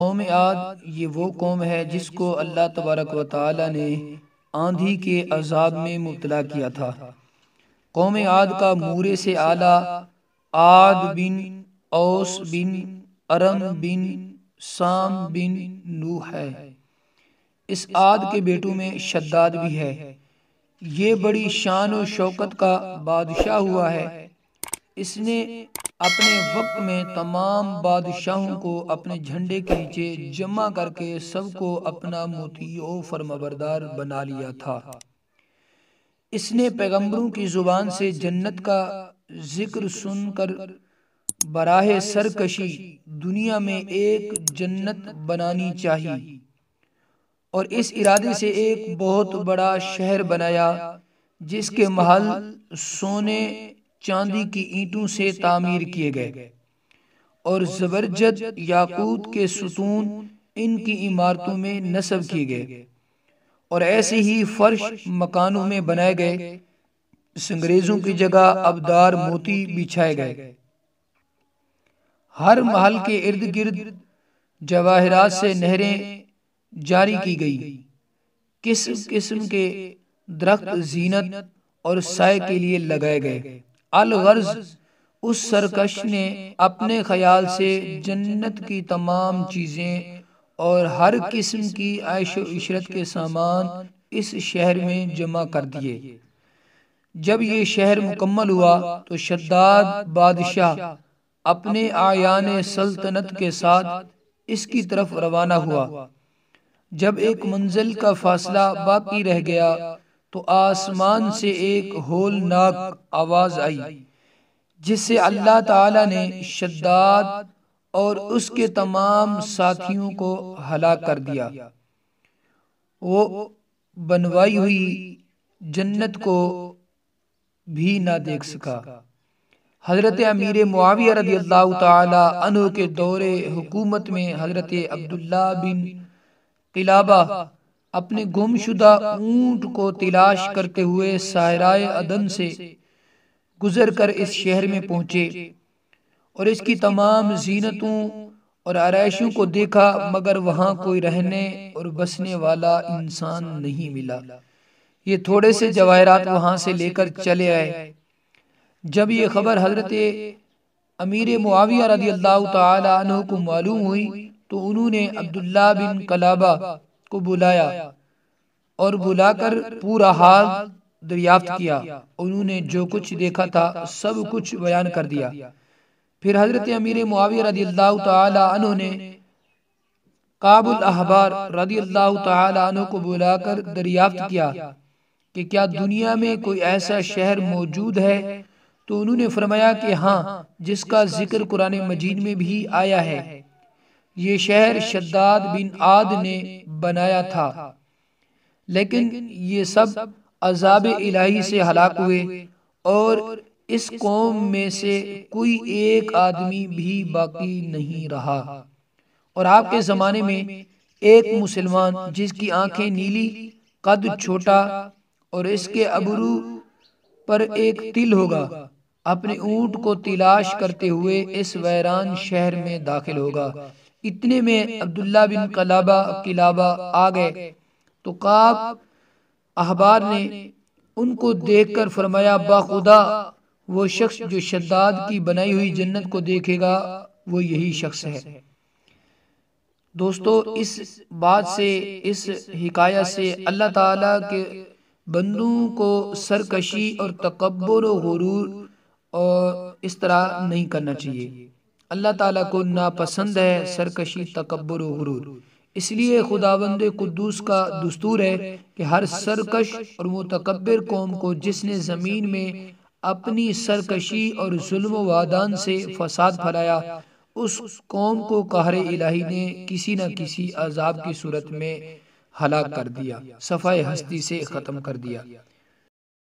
قوم عاد یہ وہ قوم ہے جس کو اللہ تبارک و تعالی نے آندھی کے عذاب میں مبتلا کیا تھا۔ قوم عاد کا مورے سے آلہ عاد بن اوس بن ارم بن سام بن نوح ہے۔ اس عاد کے بیٹوں میں شداد بھی ہے۔ یہ بڑی شان و شوکت کا بادشاہ ہوا ہے۔ اس نے اپنے وقت میں تمام بادشاہوں کو اپنے جھنڈے کے نیچے جمع کر کے سب کو اپنا مطیع و فرمانبردار بنا لیا تھا۔ اس نے پیغمبروں کی زبان سے جنت کا ذکر سن کر براہ سرکشی دنیا میں ایک جنت بنانی چاہی اور اس ارادے سے ایک بہت بڑا شہر بنایا جس کے محل سونے چاندی کی اینٹوں سے تعمیر کیے گئے اور زبرجد یاقوت کے ستون ان کی عمارتوں میں نصب کیے گئے اور ایسے ہی فرش مکانوں میں بنائے گئے۔ سنگریزوں کی جگہ ابدار موتی بچھائے گئے۔ ہر محل کے ارد گرد جواہرات سے نہریں جاری کی گئی۔ قسم قسم کے درخت زینت اور سائے کے لیے لگائے گئے۔ الغرض اس سرکش نے اپنے خیال سے جنت کی تمام چیزیں اور ہر قسم کی عیش و عشرت کے سامان اس شہر میں جمع کر دیے۔ جب یہ شہر مکمل ہوا تو شداد بادشاہ اپنے اعیان سلطنت کے ساتھ اس کی طرف روانہ ہوا۔ جب ایک منزل کا فاصلہ باقی رہ گیا تو آسمان سے ایک ہولناک آواز آئی جس سے اللہ تعالی نے شداد اور اس کے تمام ساتھیوں کو ہلاک کر دیا۔ وہ بنوائی ہوئی جنت کو بھی نہ دیکھ سکا۔ حضرت امیر معاویہ رضی اللہ تعالی عنہ کے دور حکومت میں حضرت عبداللہ بن قلابہ اپنے گم شدہ اونٹ کو تلاش کرتے ہوئے صحرائے عدن سے گزر کر اس شہر میں پہنچے اور اس کی تمام زینتوں اور آرائشوں کو دیکھا، مگر وہاں کوئی رہنے اور بسنے والا انسان نہیں ملا۔ یہ تھوڑے سے جواہرات وہاں سے لے کر چلے آئے۔ جب یہ خبر حضرت امیر معاویہ رضی اللہ تعالی عنہ کو معلوم ہوئی تو انہوں نے عبداللہ بن قلابہ کو بلایا اور بلا کر پورا حال دریافت کیا۔ انہوں نے جو کچھ دیکھا تھا سب کچھ بیان کر دیا۔ پھر حضرت امیر معاویہ رضی اللہ تعالی عنہ نے کعب الاحبار رضی اللہ تعالی عنہ کو بلا کر دریافت کیا کہ کیا دنیا میں کوئی ایسا شہر موجود ہے؟ تو انہوں نے فرمایا کہ ہاں، جس کا ذکر قرآن مجید میں بھی آیا ہے۔ یہ شہر شداد بن عاد نے بنایا تھا، لیکن یہ سب عذاب الہی سے ہلاک ہوئے اور اس قوم میں سے کوئی ایک آدمی بھی باقی نہیں رہا۔ اور آپ کے زمانے میں ایک مسلمان جس کی آنکھیں نیلی، قد چھوٹا اور اس کے ابرو پر ایک تل ہوگا، اپنے اونٹ کو تلاش کرتے ہوئے اس ویران شہر میں داخل ہوگا۔ اتنے میں عبداللہ بن قلابہ آ گئے تو کعب احبار نے ان کو دیکھ کر فرمایا، باخدا وہ شخص جو شداد کی بنائی ہوئی جنت کو دیکھے گا وہ یہی شخص ہے۔ دوستو، اس بات سے، اس حکایت سے اللہ تعالیٰ کے بندوں کو سرکشی اور تکبر و غرور اور اس طرح نہیں کرنا چاہیے۔ اللہ تعالیٰ کو ناپسند ہے سرکشی، تکبر و غرور۔ اس لیے خداوند قدوس کا دستور ہے کہ ہر سرکش اور متکبر قوم کو جس نے زمین میں اپنی سرکشی اور ظلم و عدوان سے فساد پھیلایا، اس قوم کو قہر الہی نے کسی نہ کسی عذاب کی صورت میں ہلاک کر دیا، صفحہ ہستی سے ختم کر دیا۔